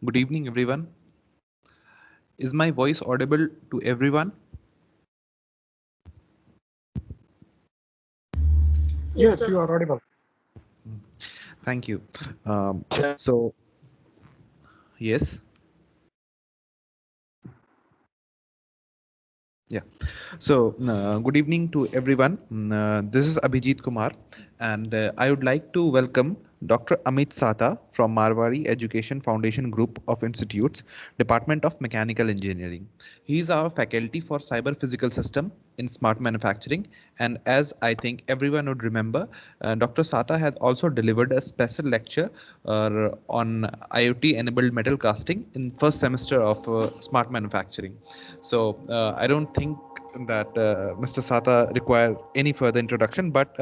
Good evening, everyone. Is my voice audible to everyone? Yes, Yes, you sir. are audible. Thank you. So, yes. Yeah. So, good evening to everyone. This is Abhijit Kumar, and I would like to welcome Dr. Amit Sata from Marwari Education Foundation Group of Institutes, Department of Mechanical Engineering. He is our faculty for Cyber Physical System in Smart Manufacturing, and as I think everyone would remember, Dr. Sata has also delivered a special lecture on IoT-enabled metal casting in first semester of Smart Manufacturing. So I don't think that Mr. Sata require any further introduction, but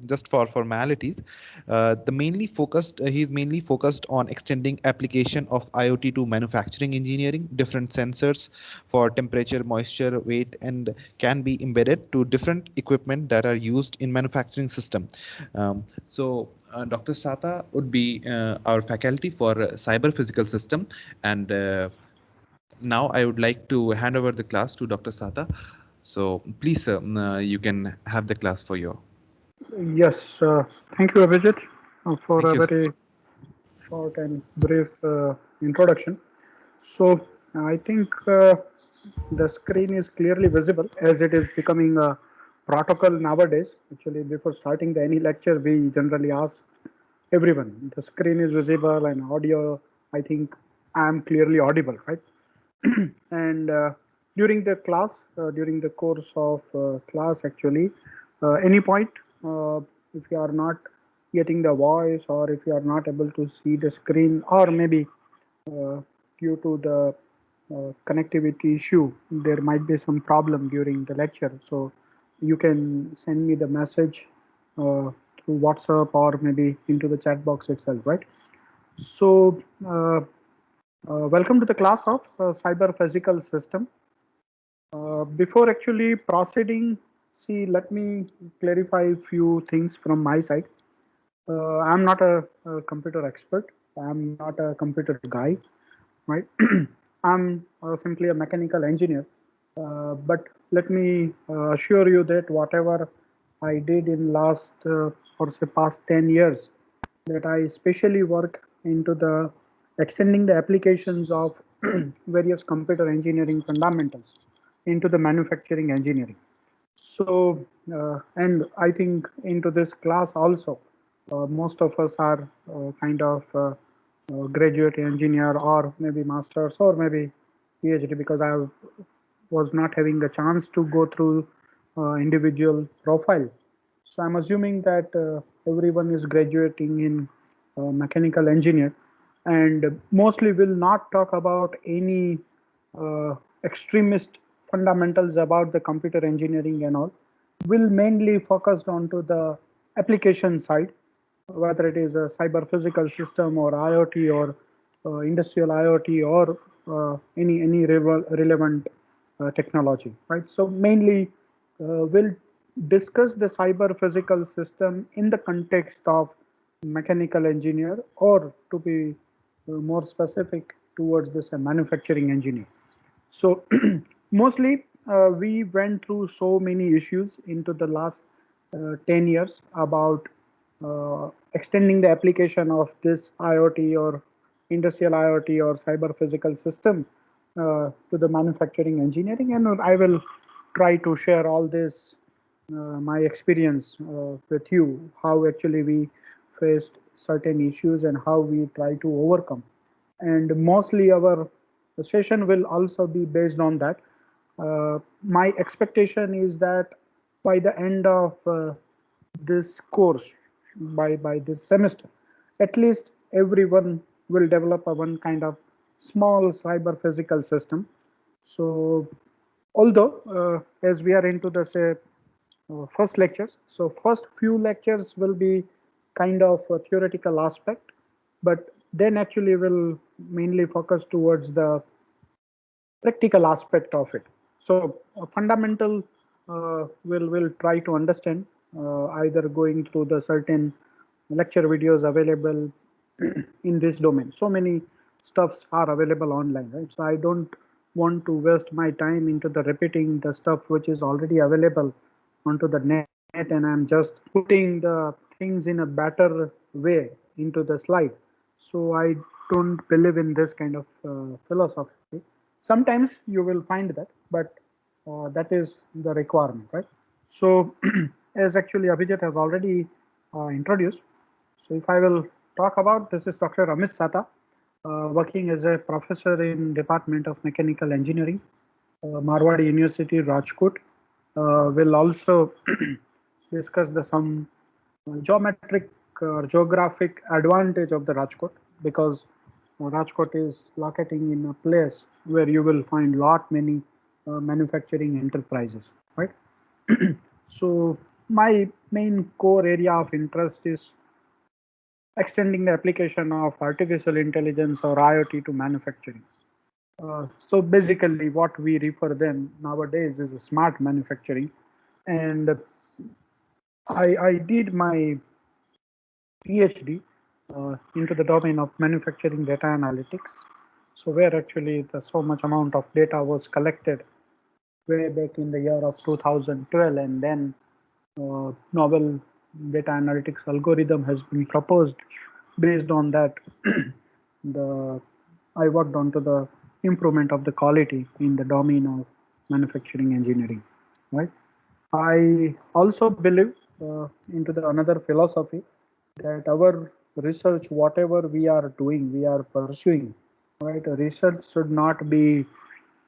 just for formalities, he's mainly focused on extending application of IoT to manufacturing engineering. Different sensors for temperature, moisture, weight, and can be embedded to different equipment that are used in manufacturing system. Dr. Sata would be our faculty for cyber physical system, and now I would like to hand over the class to Dr. Sata. So please, sir, you can have the class for you. Yes, thank you, Abhijit, for Thank a you, sir. very short and brief introduction. So, I think the screen is clearly visible as it is becoming a protocol nowadays. Actually, before starting any lecture, we generally ask everyone the screen is visible and audio. I think I am clearly audible, right? And during the class, during the course of class, actually, any point, if you are not getting the voice or if you are not able to see the screen, or maybe due to the connectivity issue, there might be some problem during the lecture. So you can send me the message through WhatsApp or maybe into the chat box itself, right? So welcome to the class of cyber physical system. Before actually proceeding, see, let me clarify a few things from my side. I'm not a computer expert. I'm not a computer guy, right? I'm simply a mechanical engineer. But let me assure you that whatever I did in last or say past 10 years, that I especially work into the extending the applications of various computer engineering fundamentals into the manufacturing engineering. So, and I think into this class also, most of us are kind of graduate engineer or maybe masters or maybe PhD, because I was not having a chance to go through individual profile. So I'm assuming that everyone is graduating in mechanical engineer, and mostly will not talk about any extremist fundamentals about the computer engineering and all. Will mainly focused onto the application side, whether it is a cyber physical system or IoT or industrial IoT or any relevant technology, right? So mainly we'll discuss the cyber physical system in the context of mechanical engineer, or to be more specific towards this manufacturing engineer. So mostly we went through so many issues into the last 10 years about extending the application of this IoT or industrial IoT or cyber physical system to the manufacturing engineering. And I will try to share all this, my experience with you, how actually we faced certain issues and how we try to overcome. And mostly our session will also be based on that. My expectation is that by the end of this course, by this semester, at least everyone will develop a one kind of small cyber physical system. So although as we are into the say first lectures, so first few lectures will be kind of a theoretical aspect, but then actually will mainly focus towards the practical aspect of it. So fundamental will try to understand either going through the certain lecture videos available in this domain. So many stuffs are available online, right? So I don't want to waste my time into the repeating the stuff which is already available onto the net, and I'm just putting the things in a better way into the slide. So I don't believe in this kind of philosophy. Sometimes you will find that, but that is the requirement, right? So as actually Abhijit has already introduced, so if I will talk about, this is Dr. Amit Sata, working as a professor in Department of Mechanical Engineering, Marwadi University, Rajkot. Will also discuss the some geometric or geographic advantage of the Rajkot, because Rajkot is locating in a place where you will find lot many manufacturing enterprises, right? So my main core area of interest is extending the application of artificial intelligence or IoT to manufacturing. So basically, what we refer then nowadays is a smart manufacturing, and I did my PhD into the domain of manufacturing data analytics. So where actually the so much amount of data was collected way back in the year of 2012, and then novel data analytics algorithm has been proposed. Based on that, the I worked on to the improvement of the quality in the domain of manufacturing engineering, right? I also believe into the another philosophy that our research, whatever we are doing, we are pursuing, right? Research should not be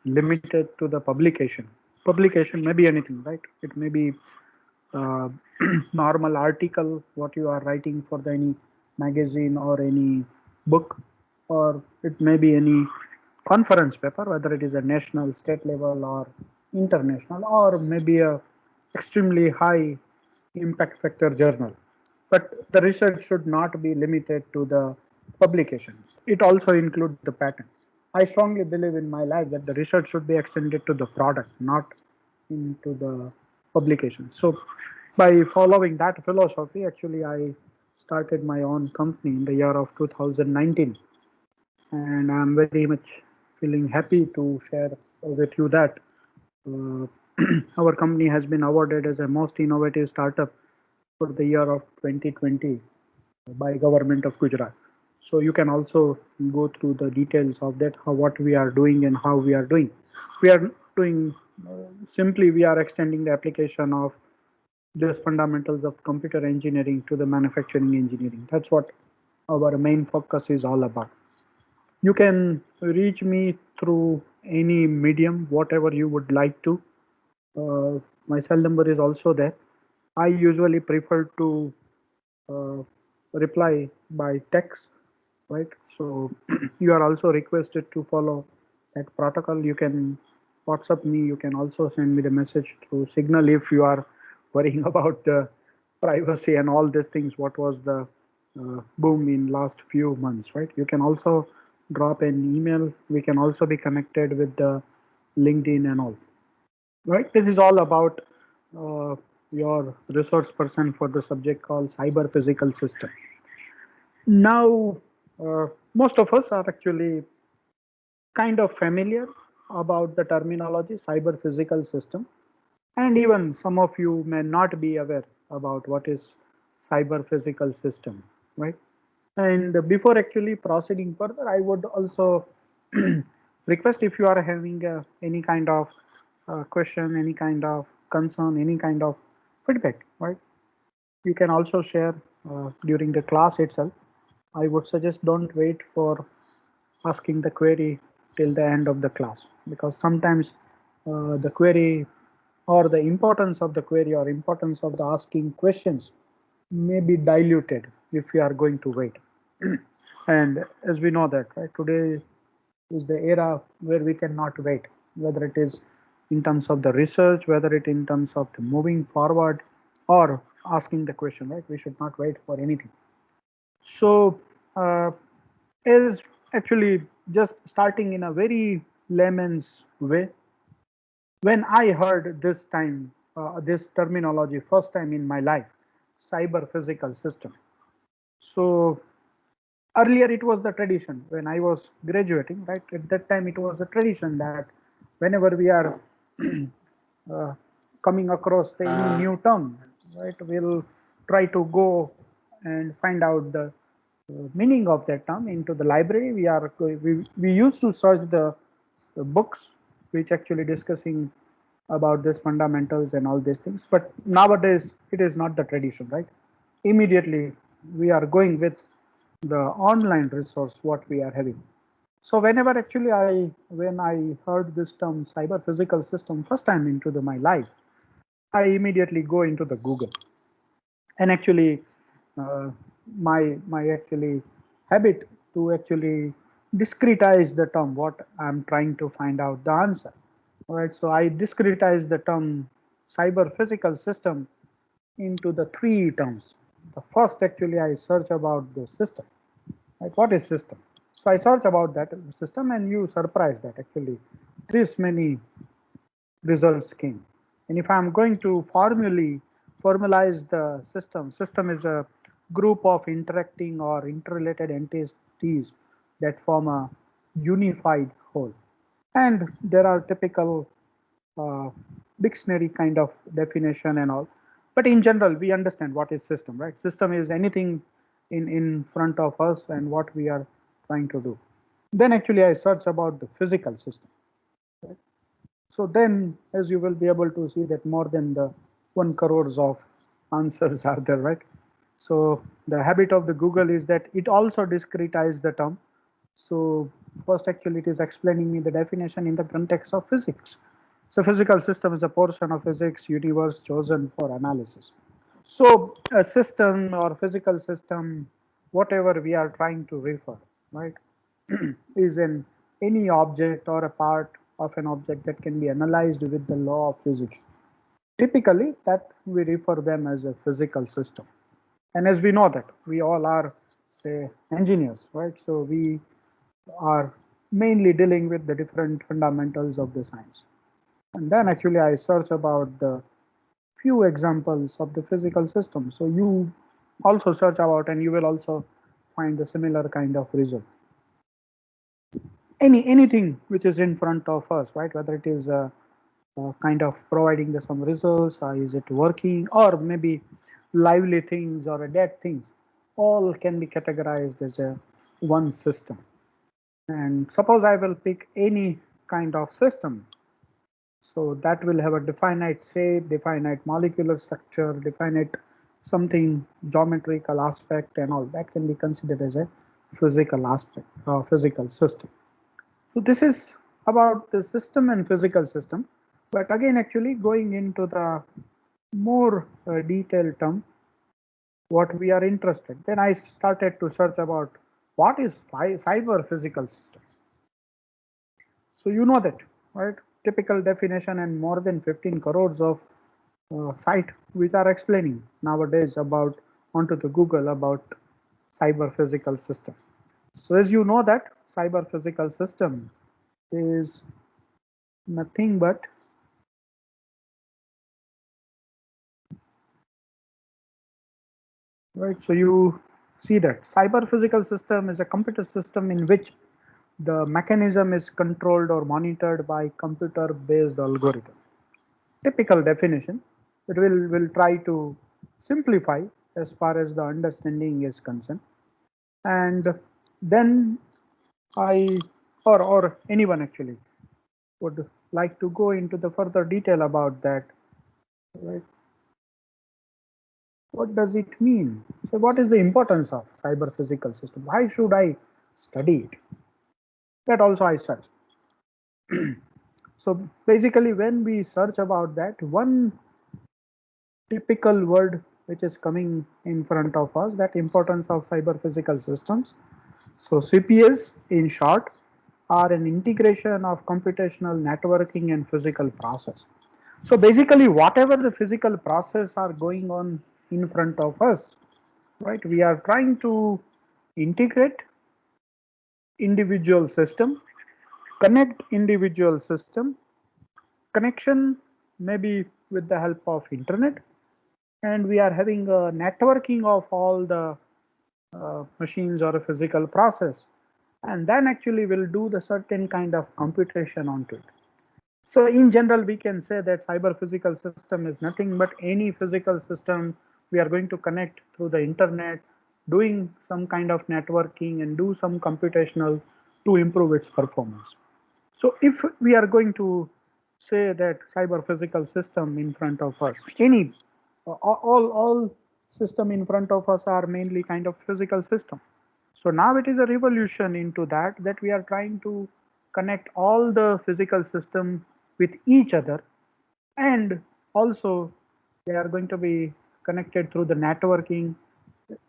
limited to the publication. Publication may be anything, right? It may be uh, normal article what you are writing for the any magazine or any book, or it may be any conference paper, whether it is a national, state level, or international, or maybe a extremely high impact factor journal. But the research should not be limited to the publication. It also includes the patent. I strongly believe in my life that the research should be extended to the product, not into the publication. So by following that philosophy, actually I started my own company in the year of 2019, and I'm very much feeling happy to share with you that uh, our company has been awarded as a most innovative startup for the year of 2020 by government of Gujarat. So you can also go through the details of that, how what we are doing and how we are doing. We are doing simply we are extending the application of just fundamentals of computer engineering to the manufacturing engineering. That's what our main focus is all about. You can reach me through any medium, whatever you would like to. My cell number is also there. I usually prefer to uh, reply by text, right? So you are also requested to follow that protocol. You can WhatsApp me. You can also send me the message through Signal if you are worrying about the privacy and all these things. What was the boom in last few months, right? You can also drop an email. We can also be connected with the LinkedIn and all, right? This is all about uh, your resource person for the subject called cyber physical system. Now, most of us are actually kind of familiar about the terminology cyber physical system, and even some of you may not be aware about what is cyber physical system, right? And before actually proceeding further, I would also request, if you are having any kind of question, any kind of concern, any kind of feedback, right? You can also share during the class itself. I would suggest don't wait for asking the query till the end of the class, because sometimes the query or the importance of the query or importance of the asking questions may be diluted if you are going to wait. And as we know that, right, today is the era where we cannot wait, whether it is in terms of the research, whether it in terms of the moving forward or asking the question, right? We should not wait for anything. So uh, is actually just starting in a very layman's way. When I heard this time, this terminology first time in my life, cyber physical system. So Earlier it was the tradition when I was graduating, right? At that time it was the tradition that whenever we are uh, coming across any new term, right, we'll try to go and find out the meaning of that term into the library. We used to search the books which actually discussing about these fundamentals and all these things. But nowadays it is not the tradition, right? Immediately we are going with the online resource what we are having. So whenever actually when I heard this term cyber physical system first time into my life, I immediately go into the Google. And actually uh, my actually habit to actually discretize the term what I'm trying to find out the answer. All right, so I discretize the term cyber physical system into the three terms. The first actually I search about the system. Right? What is system? So I search about that system, and you surprised that actually this many results came. And if I'm going to formalize the system is a group of interacting or interrelated entities that form a unified whole. And there are typical uh, dictionary kind of definition and all. But in general, we understand what is system, right? System is anything in front of us and what we are trying to do. Then actually I search about the physical system. Right? So then, as you will be able to see that more than the 1 crores of answers are there, right? So the habit of the Google is that it also discretizes the term. So first actually it is explaining me the definition in the context of physics. So physical system is a portion of physics universe chosen for analysis. So a system or physical system, whatever we are trying to refer, right, is in any object or a part of an object that can be analyzed with the law of physics. Typically, that we refer them as a physical system. And as we know that we all are, say, engineers, right? So we are mainly dealing with the different fundamentals of the science. And then actually I search about the few examples of the physical system. So you also search about and you will also find the similar kind of result. Anything which is in front of us, right? Whether it is kind of providing the some results, or is it working, or maybe lively things or a dead things, all can be categorized as a one system. And suppose I will pick any kind of system. So that will have a definite shape, definite molecular structure, definite something geometrical aspect and all that can be considered as a physical aspect or physical system. So this is about the system and physical system. But again, actually going into the more detailed term, what we are interested, then I started to search about what is cyber physical system. So you know that, right? Typical definition and more than 15 crores of site which are explaining nowadays about onto the Google about cyber physical system. So as you know that cyber physical system is nothing but right. So you see that cyber physical system is a computer system in which the mechanism is controlled or monitored by computer based algorithm. Typical definition. It will try to simplify as far as the understanding is concerned. And then I or anyone actually would like to go into the further detail about that. Right? What does it mean? So what is the importance of cyber physical system? Why should I study it? That also I search. So basically when we search about that, one typical word which is coming in front of us, that importance of cyber physical systems. So CPS in short are an integration of computational networking and physical process. So basically whatever the physical process are going on in front of us, right, we are trying to integrate individual system, connect individual system, connection maybe with the help of internet, and we are having a networking of all the machines or a physical process, and then actually will do the certain kind of computation onto it. So in general, we can say that cyber physical system is nothing but any physical system we are going to connect through the internet, doing some kind of networking and do some computational to improve its performance. So if we are going to say that cyber physical system in front of us, any all system in front of us are mainly kind of physical system. So now it is a revolution into that we are trying to connect all the physical system with each other, and also they are going to be connected through the networking,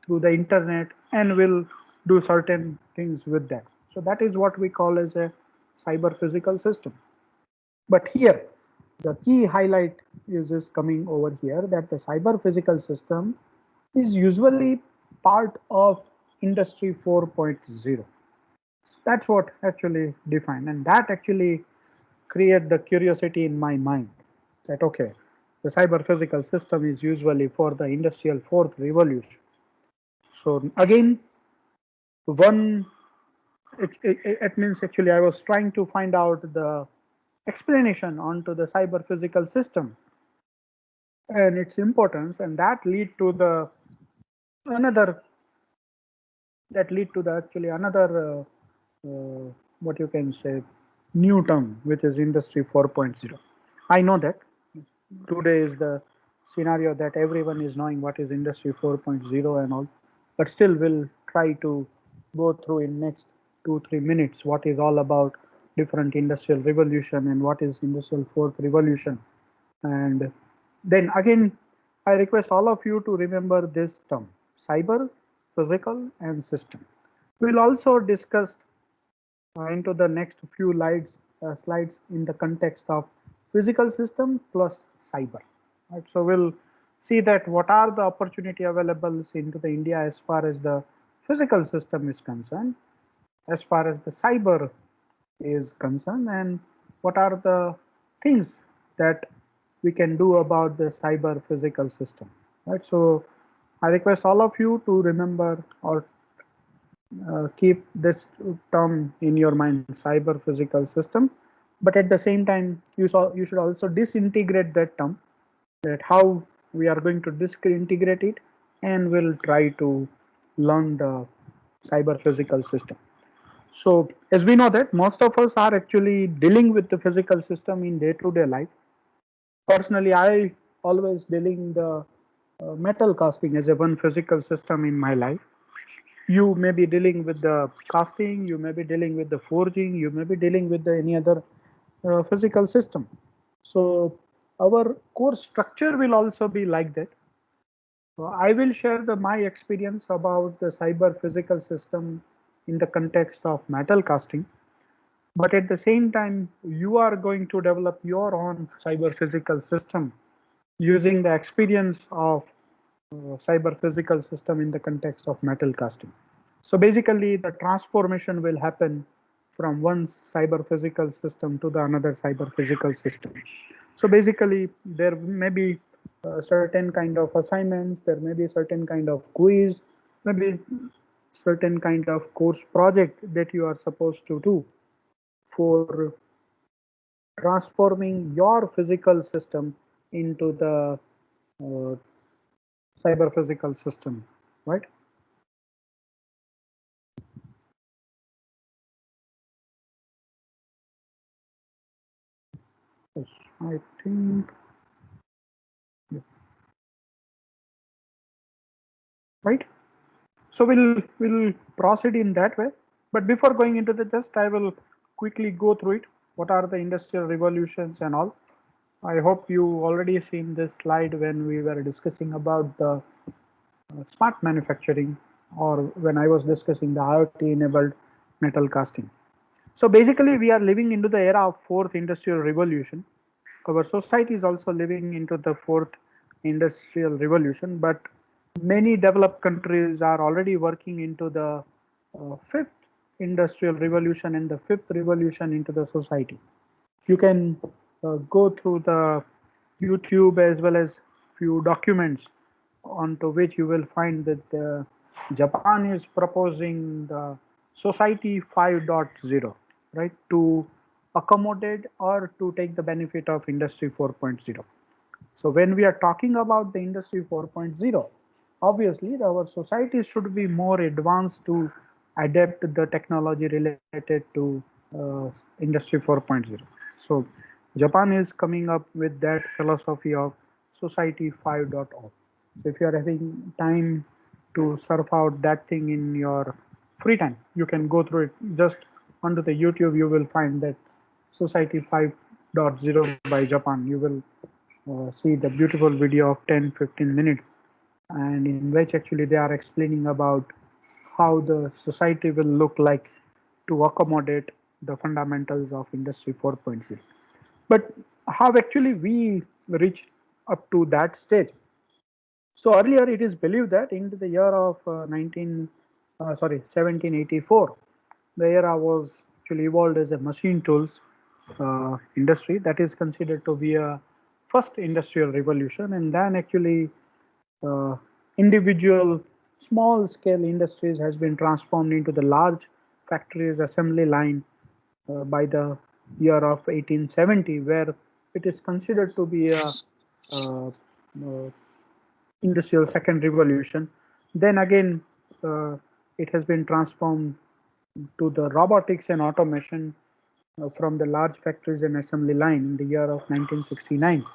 through the internet, and will do certain things with that. So that is what we call as a cyber physical system. But here the key highlight is coming over here, that the cyber physical system is usually part of industry 4.0. That's what actually defined, and that actually create the curiosity in my mind that okay, the cyber physical system is usually for the industrial fourth revolution. So again, one it means actually I was trying to find out the explanation onto the cyber physical system and its importance, and that lead to the another that lead to the actually another what you can say new term, which is industry 4.0. I know that today is the scenario that everyone is knowing what is industry 4.0 and all, but still we'll try to go through in next 2 3 minutes what is all about different industrial revolution and what is industrial fourth revolution. And then again, I request all of you to remember this term: cyber, physical, and system. We'll also discuss into the next few slides in the context of physical system plus cyber. Right? So we'll see that what are the opportunity available into the India as far as the physical system is concerned, as far as the cyber is concerned, and what are the things that we can do about the cyber physical system. Right. So I request all of you to remember or keep this term in your mind, cyber physical system. But at the same time, you should also disintegrate that term, that how we are going to disintegrate it, and we'll try to learn the cyber physical system. So as we know that most of us are actually dealing with the physical system in day-to-day life. Personally, I always dealing the metal casting as a one physical system in my life. You may be dealing with the casting, you may be dealing with the forging, you may be dealing with any other physical system. So our course structure will also be like that. So I will share my experience about the cyber physical system in the context of metal casting. But at the same time, you are going to develop your own cyber physical system using the experience of cyber physical system in the context of metal casting. So basically, the transformation will happen from one cyber physical system to the another cyber physical system. So basically, there may be certain kind of assignments, there may be certain kind of quiz, maybe certain kind of course project that you are supposed to do for transforming your physical system into the uh, cyber physical system, right? Yes, I think, right. So we'll proceed in that way. But before going into the just, I will quickly go through it. What are the industrial revolutions and all? I hope you already seen this slide when we were discussing about the smart manufacturing, or when I was discussing the IoT-enabled metal casting. So basically, we are living into the era of fourth industrial revolution. Our society is also living into the fourth industrial revolution, but many developed countries are already working into the fifth industrial revolution and the fifth revolution into the society. You can go through the YouTube as well as few documents onto which you will find that the Japan is proposing the Society 5.0, right, to accommodate or to take the benefit of Industry 4.0. So when we are talking about the Industry 4.0, obviously our society should be more advanced to adapt the technology related to Industry 4.0. So Japan is coming up with that philosophy of Society 5.0. So if you are having time to surf out that thing in your free time, you can go through it. Just onto the YouTube, you will find that Society 5.0 by Japan. You will see the beautiful video of 10-15 minutes, and in which actually they are explaining about how the society will look like to accommodate the fundamentals of Industry 4.0. But how actually we reach up to that stage? So earlier it is believed that in the year of 1784, the era was actually evolved as a machine tools industry. That is considered to be a first industrial revolution, and then actually uh, individual small scale industries has been transformed into the large factories assembly line by the year of 1870, where it is considered to be a industrial second revolution. Then again, it has been transformed to the robotics and automation from the large factories and assembly line in the year of 1969.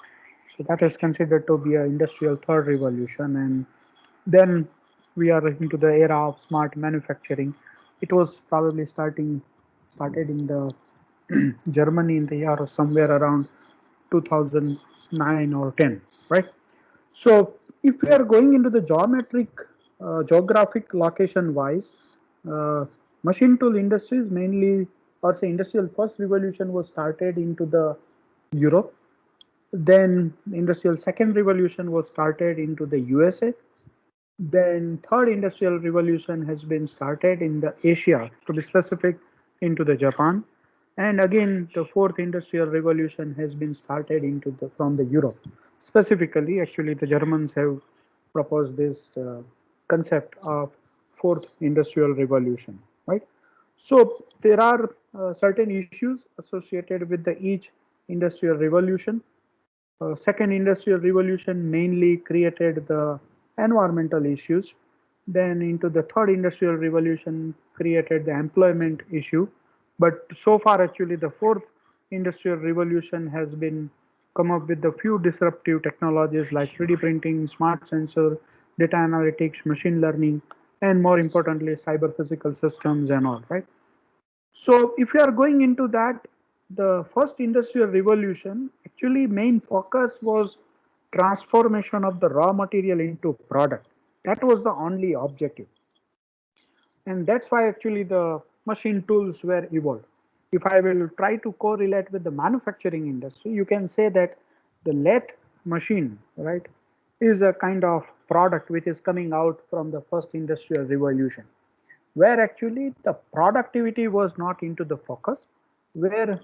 So that is considered to be an industrial third revolution. And then we are into the era of smart manufacturing. It was probably started in the Germany in the year of somewhere around 2009 or 10, right? So if we are going into the geographic location wise, uh, machine tool industries mainly, or say industrial first revolution was started into the Europe. Then industrial second revolution was started into the USA. Then third industrial revolution has been started in the Asia, to be specific, into the Japan. And again, the fourth industrial revolution has been started into the from the Europe. Specifically, actually, the Germans have proposed this concept of fourth industrial revolution, right? So there are certain issues associated with the each industrial revolution. Second industrial revolution mainly created the environmental issues. Then into the third industrial revolution created the employment issue. But so far, actually, the fourth industrial revolution has been come up with a few disruptive technologies like 3D printing, smart sensor, data analytics, machine learning, and more importantly, cyber physical systems and all, right? So if you are going into that, the first industrial revolution, actually main focus was transformation of the raw material into product. That was the only objective. And that's why actually the machine tools were evolved. If I will try to correlate with the manufacturing industry, you can say that the lathe machine, right, is a kind of product which is coming out from the first industrial revolution, where actually the productivity was not into the focus, where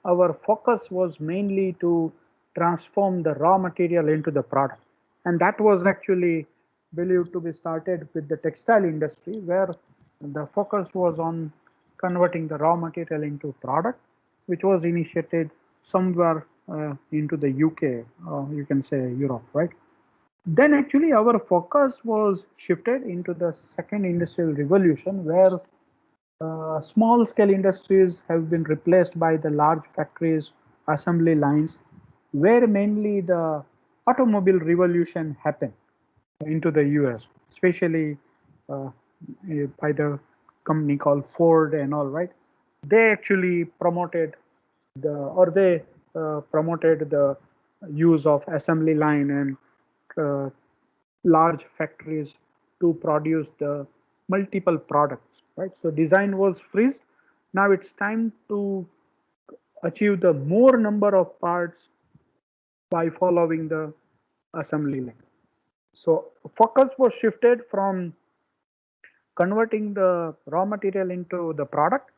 our focus was mainly to transform the raw material into the product. And that was actually believed to be started with the textile industry, where the focus was on converting the raw material into product, which was initiated somewhere into the UK, you can say Europe, right? Then actually our focus was shifted into the second industrial revolution, where small scale industries have been replaced by the large factories, assembly lines, where mainly the automobile revolution happened into the US, especially uh, by the company called Ford and all, right? They actually promoted promoted the use of assembly line and uh, large factories to produce the multiple products, right? So design was freezed. Now it's time to achieve the more number of parts by following the assembly line. So focus was shifted from converting the raw material into the product.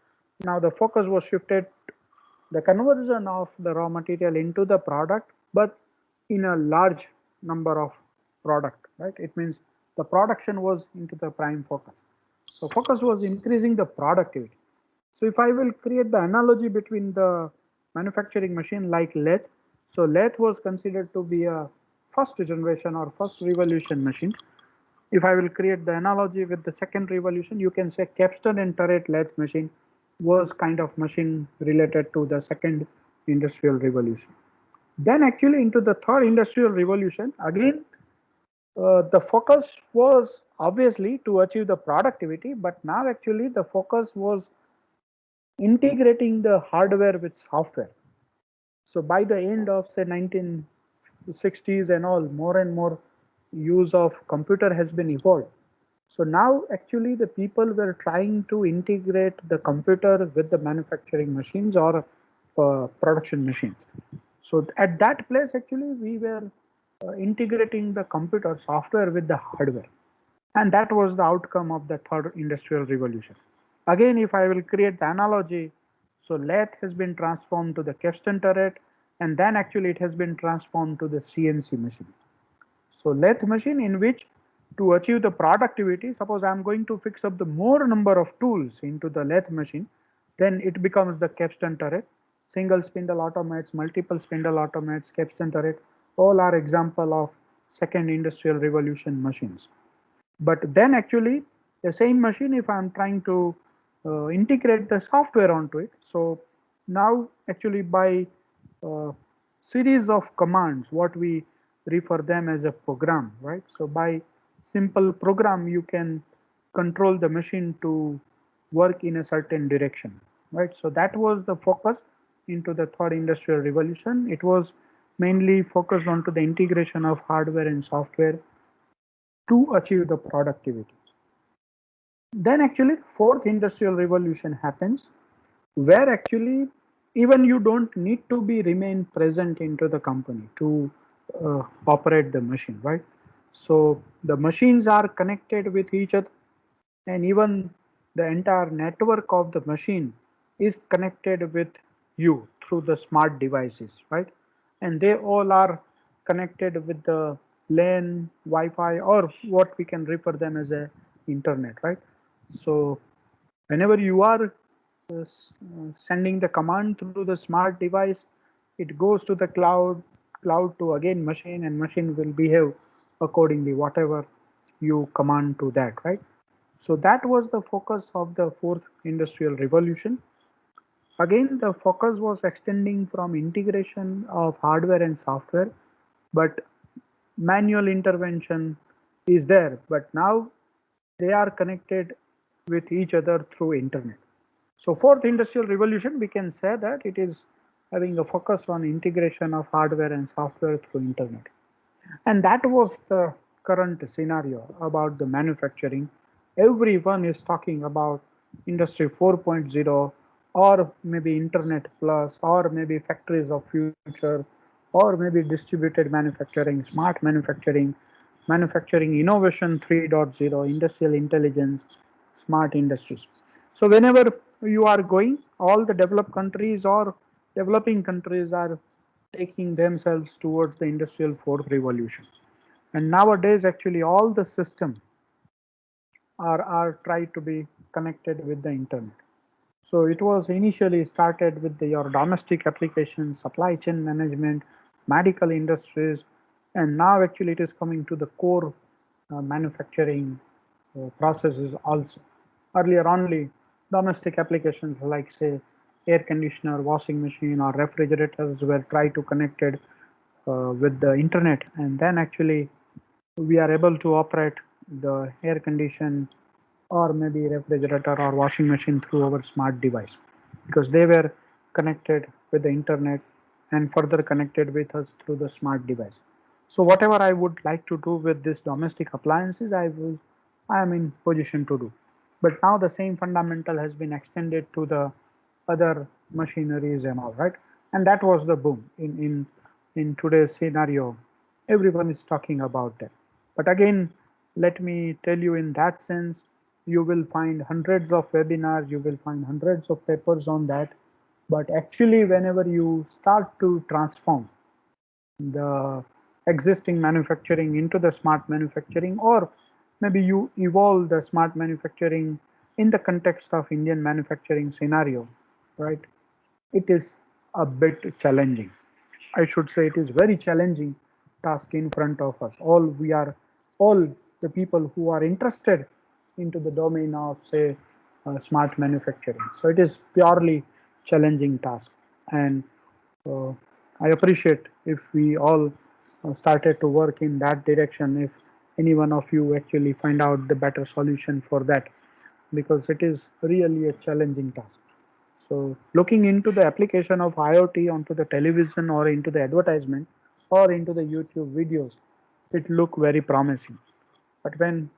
Now the focus was shifted the conversion of the raw material into the product, but in a large number of product, right? It means the production was into the prime focus. So focus was increasing the productivity. So if I will create the analogy between the manufacturing machine like lathe, so lathe was considered to be a first generation or first revolution machine. If I will create the analogy with the second revolution, you can say capstan and turret lathe machine was kind of machine related to the second industrial revolution. Then actually into the third industrial revolution, again, the focus was obviously to achieve the productivity, but now actually the focus was integrating the hardware with software. So by the end of say 1960s and all, more and more use of computer has been evolved. So now actually the people were trying to integrate the computer with the manufacturing machines or production machines. So at that place actually we were integrating the computer software with the hardware. And that was the outcome of the third industrial revolution. Again, if I will create the analogy, so lathe has been transformed to the capstan turret, and then actually it has been transformed to the CNC machine. So lathe machine in which to achieve the productivity, suppose I am going to fix up the more number of tools into the lathe machine, then it becomes the capstan turret. Single spindle automates, multiple spindle automates, capstan turret, all are example of second industrial revolution machines. But then actually the same machine, if I'm trying to integrate the software onto it, so now actually by uh, series of commands, what we refer them as a program, right? So by simple program, you can control the machine to work in a certain direction, right? So that was the focus into the third industrial revolution. It was mainly focused onto the integration of hardware and software to achieve the productivity. Then actually fourth industrial revolution happens where actually even you don't need to be remain present into the company to operate the machine, right? So the machines are connected with each other, and even the entire network of the machine is connected with you through the smart devices, right? And they all are connected with the LAN, Wi-Fi, or what we can refer them as a internet, right? So whenever you are sending the command through the smart device, it goes to the cloud to again machine, and machine will behave accordingly whatever you command to that, right? So that was the focus of the fourth industrial revolution. Again, the focus was extending from integration of hardware and software, but manual intervention is there, but now they are connected with each other through internet. So fourth industrial revolution, we can say that it is having a focus on integration of hardware and software through internet. And that was the current scenario about the manufacturing. Everyone is talking about industry 4.0 or maybe internet plus or maybe factories of future or maybe distributed manufacturing, smart manufacturing, manufacturing innovation 3.0, industrial intelligence, smart industries. So whenever you are going, all the developed countries or developing countries are taking themselves towards the industrial fourth revolution. And nowadays actually all the system are tried to be connected with the internet. So it was initially started with your domestic applications, supply chain management, medical industries, and now actually it is coming to the core manufacturing processes also. Earlier only domestic applications like say air conditioner, washing machine or refrigerators were tried to connected with the internet, and then actually we are able to operate the air condition or maybe refrigerator or washing machine through our smart device because they were connected with the internet and further connected with us through the smart device. So whatever I would like to do with this domestic appliances, I am in position to do. But now the same fundamental has been extended to the other machineries and all, right? And that was the boom in today's scenario. Everyone is talking about that. But again, let me tell you in that sense, you will find hundreds of webinars, you will find hundreds of papers on that. But actually, whenever you start to transform the existing manufacturing into the smart manufacturing, or maybe you evolve the smart manufacturing in the context of Indian manufacturing scenario, right? It is a bit challenging. I should say it is very challenging task in front of us. All the people who are interested into the domain of say smart manufacturing. So it is purely challenging task, and uh, I appreciate if we all started to work in that direction. If any one of you actually find out the better solution for that, because it is really a challenging task. So looking into the application of IoT onto the television or into the advertisement or into the YouTube videos, it look very promising. But when,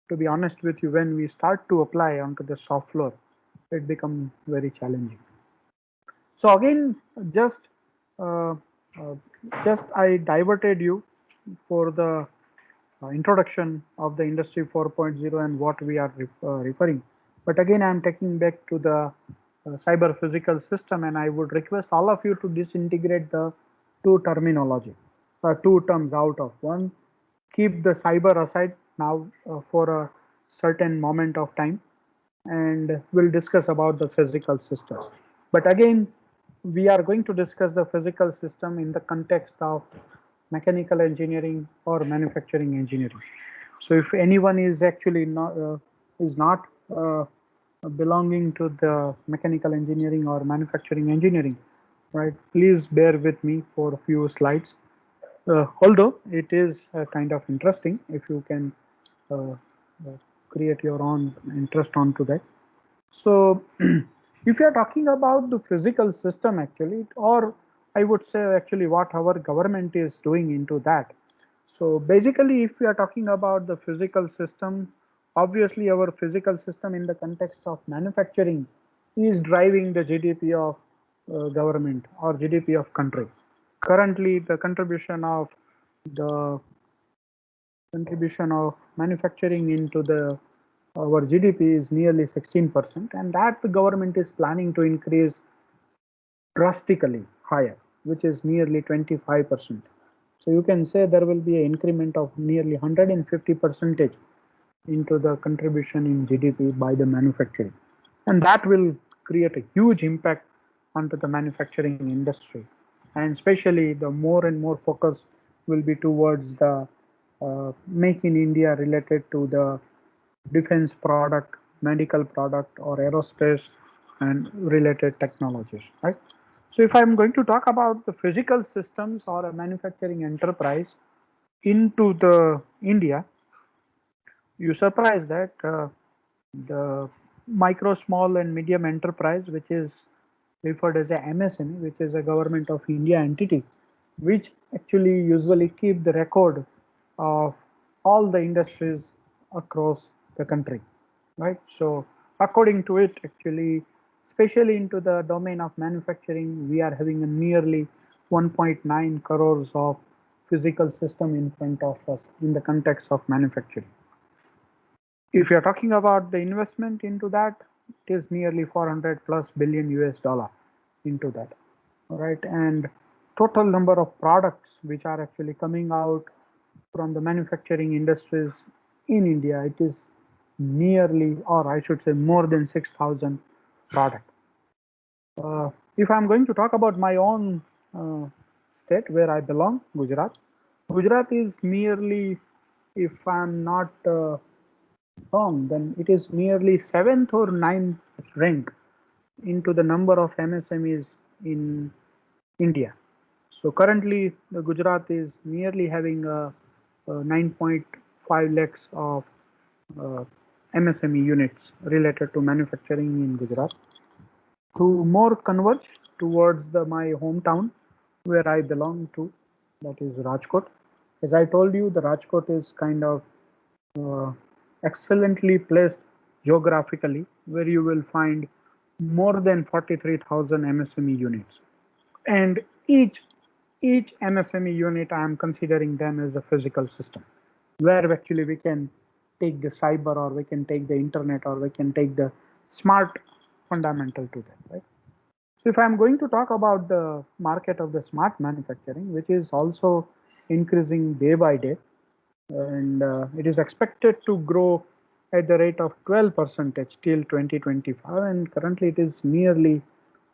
to be honest with you, when we start to apply onto the soft floor, it becomes very challenging. So again, just uh, uh, just I diverted you for the introduction of the industry 4.0 and what we are referring. But again, I'm taking back to the cyber physical system, and I would request all of you to disintegrate the two terminology, two terms out of one. Keep the cyber aside now for a certain moment of time, and we'll discuss about the physical system. But again, we are going to discuss the physical system in the context of mechanical engineering or manufacturing engineering. So if anyone is actually not belonging to the mechanical engineering or manufacturing engineering, right? Please bear with me for a few slides. Although it is kind of interesting if you can uh, create your own interest onto that. So if you are talking about the physical system actually, or I would say actually what our government is doing into that. So basically, if we are talking about the physical system, obviously our physical system in the context of manufacturing is driving the GDP of government or GDP of country. Currently, the the contribution of manufacturing into the our GDP is nearly 16%, and that the government is planning to increase drastically higher, which is nearly 25%. So you can say there will be an increment of nearly 150 percentage into the contribution in GDP by the manufacturing, and that will create a huge impact onto the manufacturing industry, and especially the more and more focus will be towards the make in India related to the defense product, medical product, or aerospace and related technologies, right? So if I'm going to talk about the physical systems or a manufacturing enterprise into the India, you surprise that the micro, small, and medium enterprise, which is referred as a MSME, which is a government of India entity, which actually usually keep the record of all the industries across the country, right? So according to it, actually, especially into the domain of manufacturing, we are having a nearly 1.9 crores of physical system in front of us in the context of manufacturing. If you're talking about the investment into that, it is nearly 400 plus billion US dollar into that. All right, and total number of products which are actually coming out from the manufacturing industries in India, it is nearly, or I should say, more than 6,000 products. If I'm going to talk about my own uh, state where I belong, Gujarat, Gujarat is nearly, if I'm not wrong, then it is nearly seventh or ninth rank into the number of MSMEs in India. So currently, the Gujarat is nearly having 9.5 lakhs of uh, MSME units related to manufacturing in Gujarat. To more converge towards my hometown where I belong to, that is Rajkot. As I told you, the Rajkot is kind of uh, excellently placed geographically, where you will find more than 43,000 MSME units. And each MSME unit, I am considering them as a physical system, where actually we can take the cyber, or we can take the internet, or we can take the smart fundamental to that, right? So if I'm going to talk about the market of the smart manufacturing, which is also increasing day by day, and it is expected to grow at the rate of 12% till 2025, and currently it is nearly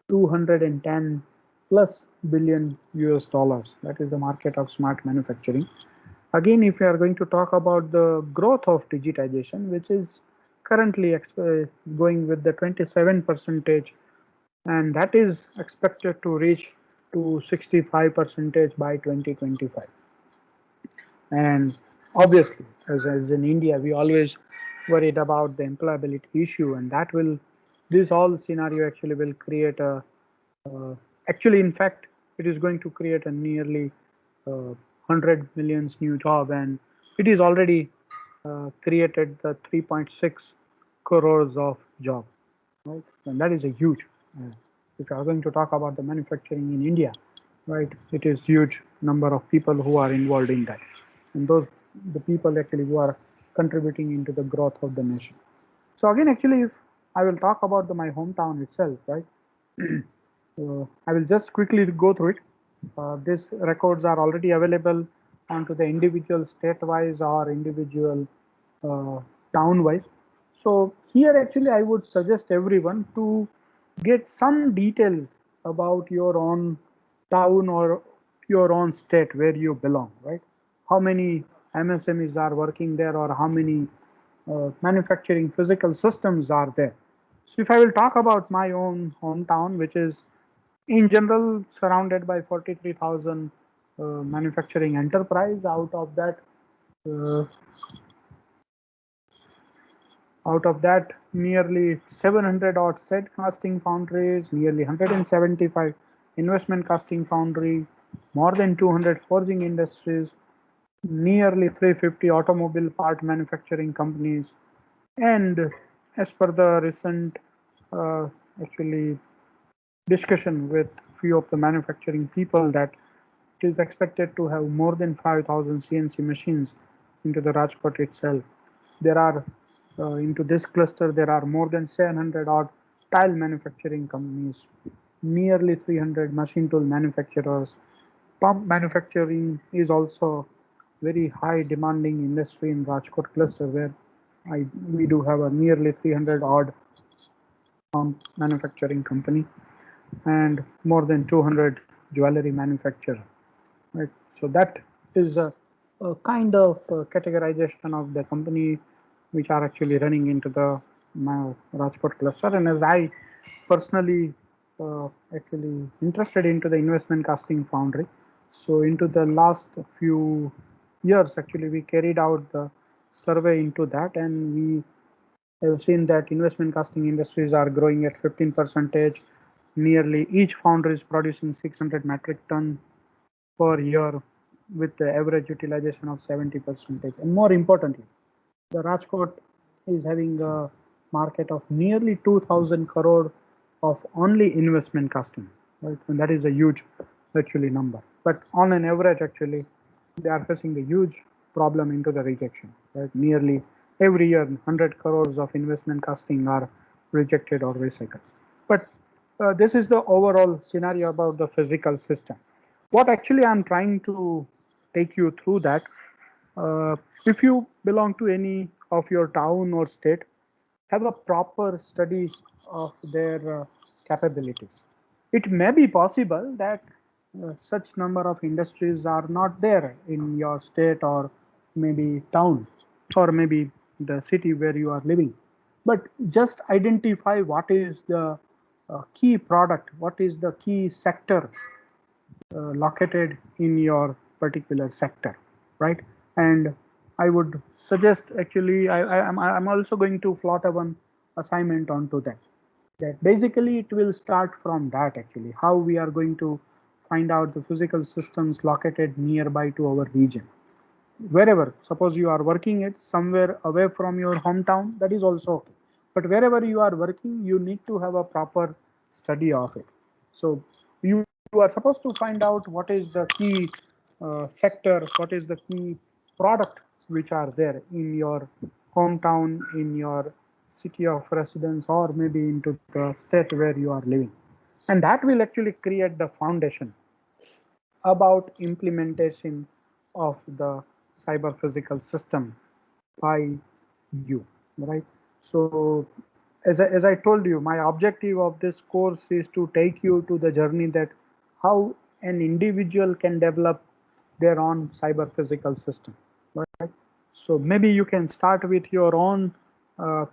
210 plus billion US dollars. That is the market of smart manufacturing. Again, if we are going to talk about the growth of digitization, which is currently going with the 27 percentage, and that is expected to reach to 65 percentage by 2025. And obviously, as in India, we always worried about the employability issue, and that will, this whole scenario actually will create a, actually, in fact, it is going to create a nearly 100 millions new job, and it is already created the 3.6 crores of job, right? And that is a huge. Uh, if you are going to talk about the manufacturing in India, right? It is huge number of people who are involved in that, and those the people actually who are contributing into the growth of the nation. So again, actually, if I will talk about my hometown itself, right? I will just quickly go through it. These records are already available onto the individual state-wise or individual uh, town-wise. So here, actually, I would suggest everyone to get some details about your own town or your own state where you belong, right? How many MSMEs are working there, or how many manufacturing physical systems are there. So if I will talk about my own hometown, which is in general surrounded by 43,000 manufacturing enterprise, uh, out of that nearly 700 odd set casting foundries, nearly 175 investment casting foundry, more than 200 forging industries, nearly 350 automobile part manufacturing companies, and as per the recent uh, actually discussion with few of the manufacturing people, that it is expected to have more than 5,000 CNC machines into the Rajkot itself. There are into this cluster there are more than 700 odd tile manufacturing companies, nearly 300 machine tool manufacturers. Pump manufacturing is also very high demanding industry in Rajkot cluster, where we do have a nearly 300 odd pump manufacturing company and more than 200 jewelry manufacturer. Right. So that is a kind of categorization of the company which are actually running into the Rajkot cluster. And as I personally actually interested into the investment casting foundry, so into the last few years, actually we carried out the survey into that, and we have seen that investment casting industries are growing at 15 percentage. Nearly each foundry is producing 600 metric ton per year with the average utilization of 70 percentage. And more importantly, the Rajkot is having a market of nearly 2,000 crore of only investment casting, right? And that is a huge actually number. But on an average, actually, they are facing a huge problem into the rejection, right? Nearly every year, 100 crores of investment casting are rejected or recycled. But this is the overall scenario about the physical system. What actually I'm trying to take you through that, uh, if you belong to any of your town or state, have a proper study of their capabilities. It may be possible that such number of industries are not there in your state or maybe town or maybe the city where you are living. But just identify what is the key product, what is the key sector located in your particular sector, right? And I would suggest actually I'm also going to float a one assignment onto that. That basically it will start from that actually how we are going to find out the physical systems located nearby to our region. Wherever, suppose you are working it somewhere away from your hometown, that is also okay. But wherever you are working, you need to have a proper study of it. So you are supposed to find out what is the key sector, what is the key product which are there in your hometown, in your city of residence, or maybe into the state where you are living. And that will actually create the foundation about implementation of the cyber physical system by you, right? So as I told you, my objective of this course is to take you to the journey that how an individual can develop their own cyber physical system, right? So maybe you can start with your own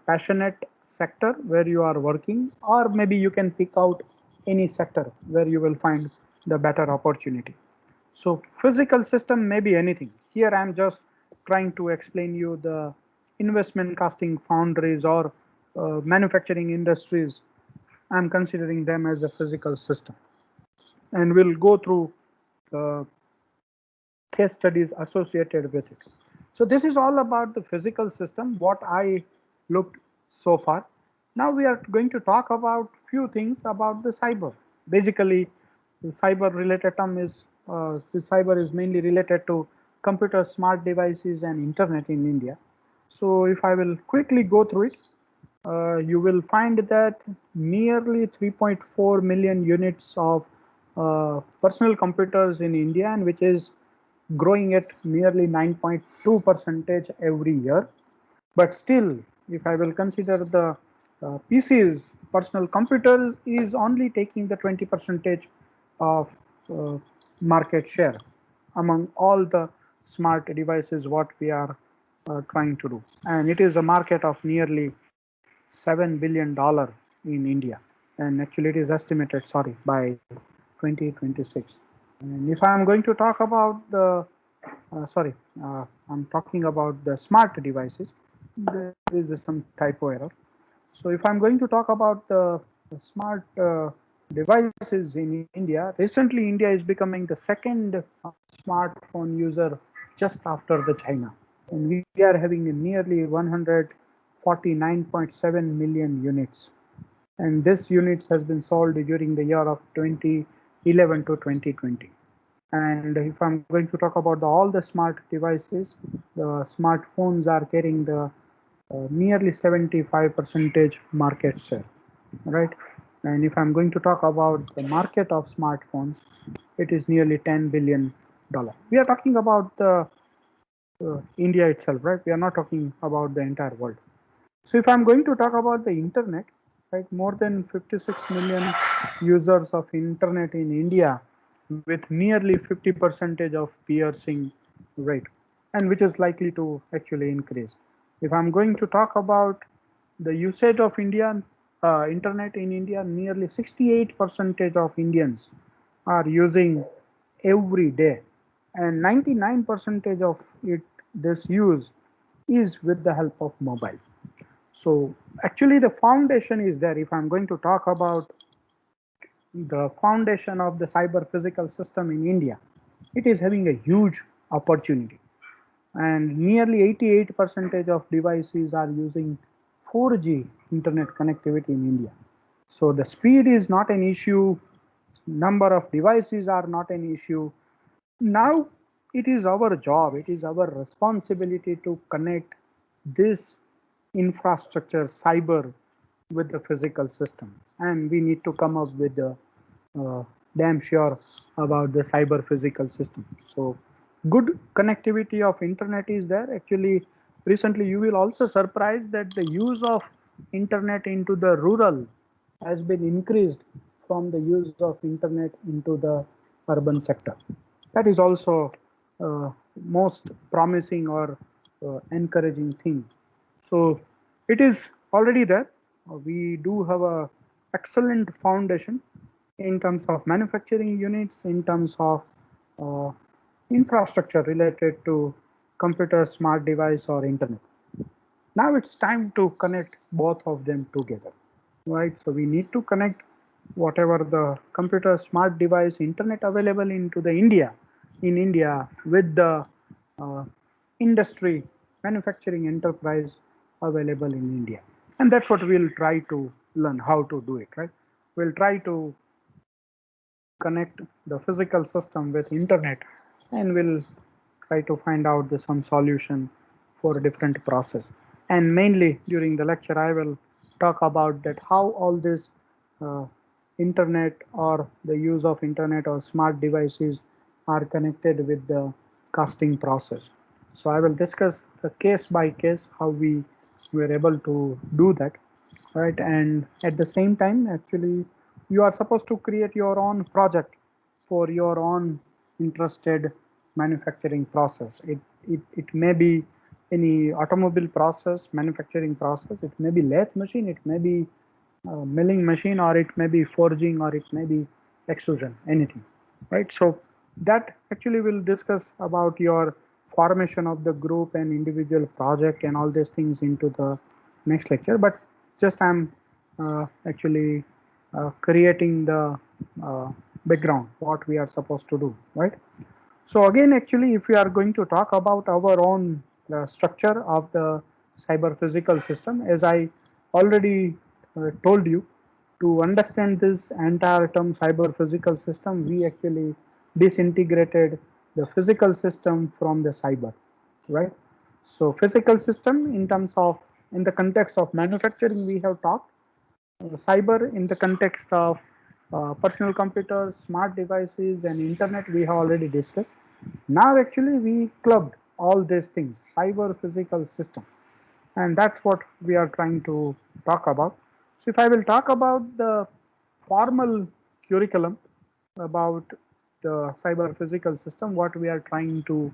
passionate sector where you are working, or maybe you can pick out any sector where you will find the better opportunity. So physical system may be anything. Here I am just trying to explain you the investment casting foundries or manufacturing industries. I'm considering them as a physical system, and we'll go through the case studies associated with it. So this is all about the physical system, what I looked so far. Now we are going to talk about few things about the cyber. Basically, the cyber related term is, the cyber is mainly related to computer, smart devices and internet in India. So if I will quickly go through it, you will find that nearly 3.4 million units of personal computers in India, and which is growing at nearly 9.2 percentage every year. But still, if I will consider the PCs, personal computers is only taking the 20 percentage of uh, market share among all the smart devices what we are trying to do. And it is a market of nearly $7 billion in India. And actually it is estimated, sorry, by 2026. And if I'm going to talk about the, sorry, I'm talking about the smart devices, there is some typo error. So if I'm going to talk about the smart devices in India, recently India is becoming the second smartphone user just after the China. And we are having nearly 149.7 million units. And this units has been sold during the year of 2011 to 2020. And if I'm going to talk about all the smart devices, the smartphones are carrying the nearly 75 percentage market share, right? And if I'm going to talk about the market of smartphones, it is nearly $10 billion. We are talking about the India itself, right? We are not talking about the entire world. So if I'm going to talk about the internet, right, more than 56 million users of internet in India with nearly 50 percentage of piercing rate, and which is likely to actually increase. If I'm going to talk about the usage of Indian internet in India, nearly 68 percentage of Indians are using every day, and 99 percentage of it this use is with the help of mobile. So actually the foundation is there. If I'm going to talk about the foundation of the cyber physical system in India, it is having a huge opportunity. And nearly 88 percentage of devices are using 4G internet connectivity in India. So the speed is not an issue, number of devices are not an issue. Now it is our job, it is our responsibility to connect this infrastructure cyber with the physical system, and we need to come up with the uh, damn sure about the cyber physical system. So good connectivity of internet is there. Actually recently you will also surprise that the use of internet into the rural has been increased from the use of internet into the urban sector. That is also most promising or encouraging thing. So it is already there. We do have a excellent foundation in terms of manufacturing units, in terms of uh, infrastructure related to computer, smart device, or internet. Now it's time to connect both of them together, right? So we need to connect whatever the computer, smart device, internet available into the India, in India with the uh, industry, manufacturing enterprise available in India. And that's what we'll try to learn how to do it, right? We'll try to connect the physical system with internet, and we'll try to find out some solution for a different process. And mainly during the lecture I will talk about that how all this uh, internet or the use of internet or smart devices are connected with the casting process. So I will discuss the case by case how we were able to do that, right? And at the same time, actually, you are supposed to create your own project for your own interested manufacturing process. It may be any automobile process, manufacturing process. It may be lathe machine. It may be milling machine, or it may be forging, or it may be extrusion, anything, right? So that actually will discuss about your formation of the group and individual project and all these things into the next lecture. But just I'm actually creating the uh, background what we are supposed to do, right? So again, actually, if we are going to talk about our own structure of the cyber physical system, as I already told you, to understand this entire term cyber physical system, we actually disintegrated the physical system from the cyber, right? So physical system in terms of, in the context of manufacturing, we have talked. Cyber in the context of personal computers, smart devices, and internet, we have already discussed. Now, actually, we clubbed all these things, cyber physical system, and that's what we are trying to talk about. So, if I will talk about the formal curriculum about the cyber physical system, what we are trying to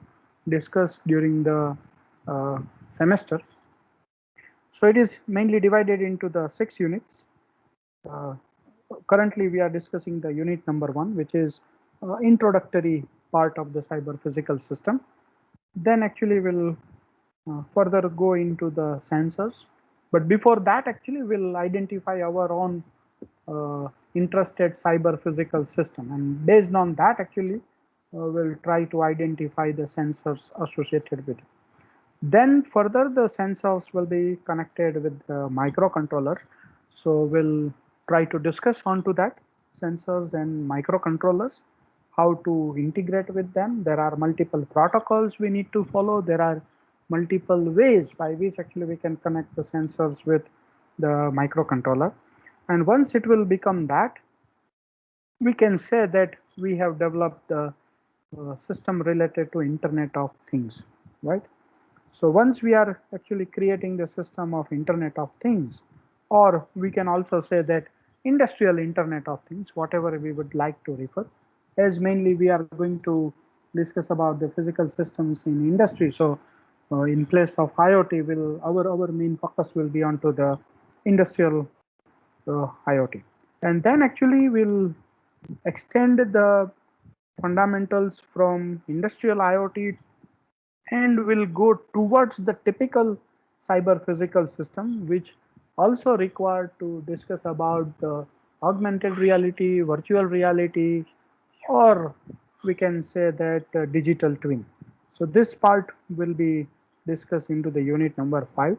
discuss during the semester. So, it is mainly divided into the 6 units. Uh, Currently, we are discussing the unit number 1, which is introductory part of the cyber physical system. Then actually we'll further go into the sensors. But before that, actually, we'll identify our own interested cyber physical system. And based on that, actually, we'll try to identify the sensors associated with it. Then further the sensors will be connected with the microcontroller. So we'll try to discuss onto that sensors and microcontrollers, how to integrate with them. There are multiple protocols we need to follow. There are multiple ways by which actually we can connect the sensors with the microcontroller. And once it will become that, we can say that we have developed the system related to Internet of Things, right? So once we are actually creating the system of Internet of Things, or we can also say that industrial Internet of Things, whatever we would like to refer, as mainly we are going to discuss about the physical systems in industry. So in place of IoT, will our main focus will be onto the industrial IoT, and then actually we'll extend the fundamentals from industrial IoT and will go towards the typical cyber physical system, which also required to discuss about the augmented reality, virtual reality, or we can say that digital twin. So this part will be discussed into the unit number 5.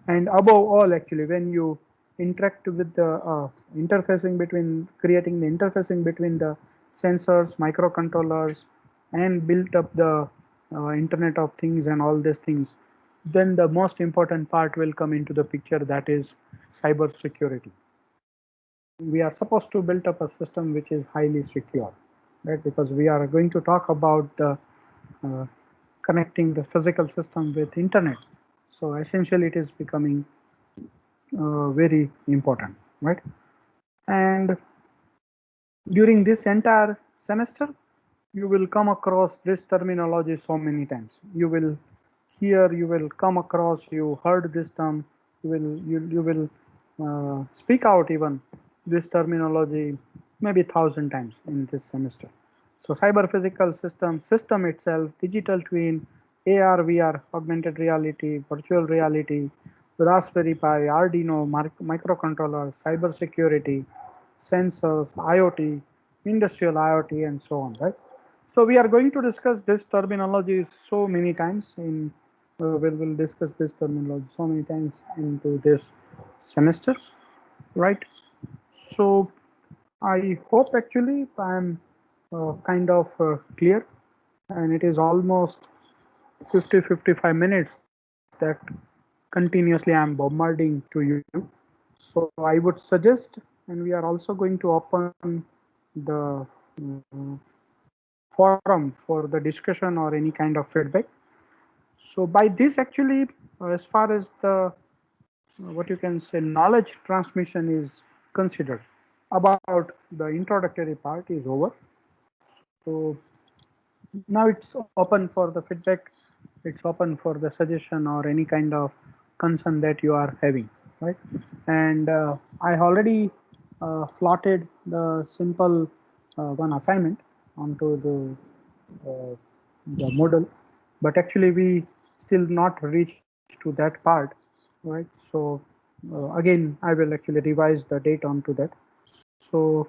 And above all, actually, when you interact with the interfacing between, creating the interfacing between the sensors, microcontrollers, and built up the Internet of Things and all these things, then the most important part will come into the picture, that is cyber security. We are supposed to build up a system which is highly secure, right? Because we are going to talk about uh, connecting the physical system with internet. So essentially, it is becoming very important, right? And during this entire semester, you will come across this terminology so many times. You will hear, you will come across, you heard this term, you will speak out even this terminology maybe 1,000 times in this semester. So cyber physical system itself, digital twin, AR, VR, augmented reality, virtual reality, Raspberry Pi, Arduino, microcontroller, cyber security, sensors, IoT, industrial IoT, and so on, right? So we are going to discuss this terminology so many times in, we'll discuss this terminology so many times into this semester, right? So I hope actually I'm kind of clear, and it is almost 50-55 minutes that continuously I'm bombarding to you. So I would suggest, and we are also going to open the forum for the discussion or any kind of feedback. So by this actually, as far as the what you can say knowledge transmission is considered about the introductory part is over. So now it's open for the feedback, it's open for the suggestion or any kind of concern that you are having, right? And I already plotted the simple one assignment onto the model, but actually we still not reached to that part, right? So again I will actually revise the date onto that. So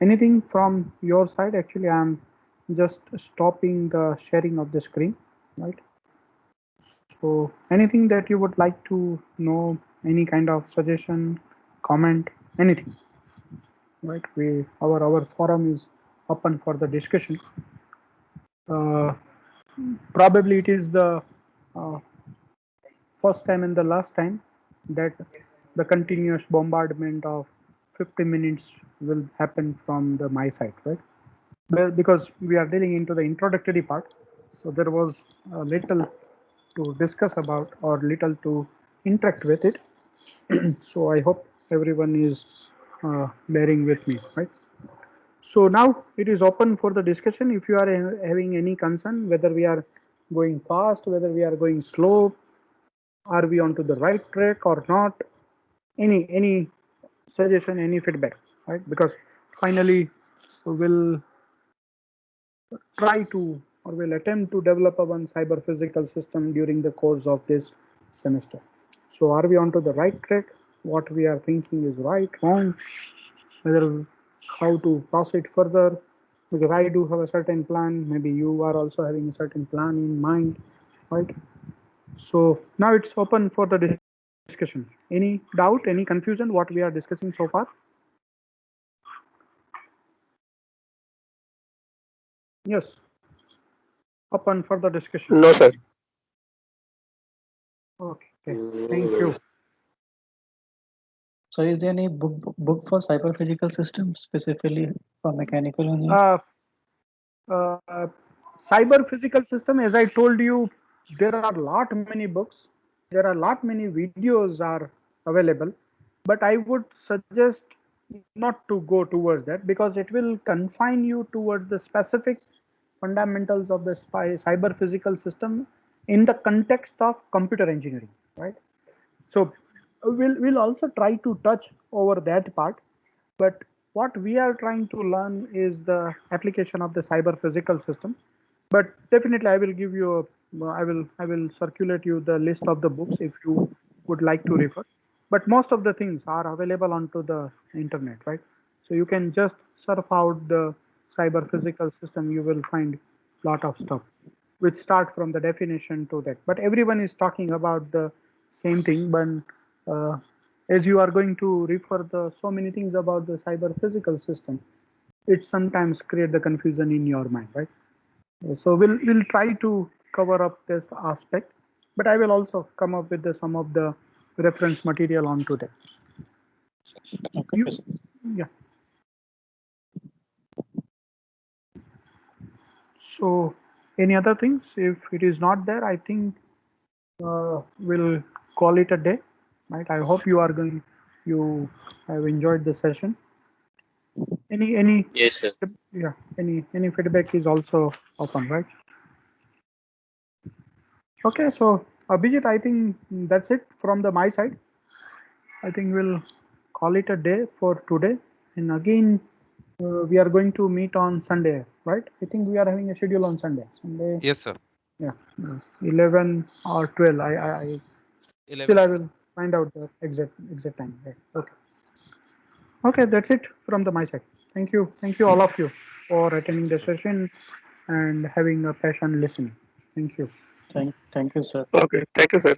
anything from your side? Actually, I'm just stopping the sharing of the screen, right? So anything that you would like to know, any kind of suggestion, comment, anything, right? Our forum is open for the discussion. Uh, Probably it is the uh, first time and the last time that the continuous bombardment of 50 minutes will happen from the my side, right? Well, because we are dealing into the introductory part, so there was little to discuss about or little to interact with it. So I hope everyone is bearing with me, right? So now it is open for the discussion. If you are having any concern, whether we are going fast, whether we are going slow, are we onto the right track or not? Any suggestion, any feedback, right? Because finally we'll try to or will attempt to develop a one cyber physical system during the course of this semester. So are we onto the right track? What we are thinking is right, wrong, whether how to proceed further, because I do have a certain plan, maybe you are also having a certain plan in mind, right? So now it's open for the discussion. Any doubt, any confusion, what we are discussing so far? Yes, open for the discussion. No, sir. Okay, thank you. So is there any book for cyber physical systems specifically for mechanical engineering? Uh, Cyber physical system, as I told you, there are lot many books, there are lot many videos are available, but I would suggest not to go towards that because it will confine you towards the specific fundamentals of the cyber physical system in the context of computer engineering, right? So we'll also try to touch over that part, but what we are trying to learn is the application of the cyber physical system. But definitely, I will give you I will circulate you the list of the books if you would like to refer. But most of the things are available onto the internet, right? So you can just surf out the cyber physical system. You will find lot of stuff which start from the definition to that. But everyone is talking about the same thing. But uh, as you are going to refer the so many things about the cyber physical system, it sometimes create the confusion in your mind, right? So we'll try to cover up this aspect, but I will also come up with some of the reference material onto that. Okay, You, sir. yeah. So any other things? If it is not there, I think we'll call it a day, right? I hope you have enjoyed the session. Any Yes, sir. yeah, any feedback is also open, right? Okay, so Abhijit, I think that's it from the my side. I think we'll call it a day for today. And again, we are going to meet on Sunday, right? I think we are having a schedule on Sunday. Sunday, Yes, sir. yeah, 11 or 12. I still I 11, will sir. find out the exact time. Right? Okay. Okay, that's it from the my side. Thank you all of you for Thank attending you, the sir. session and having a passion listening. Thank you. Thank you, sir. Okay. Thank you, sir.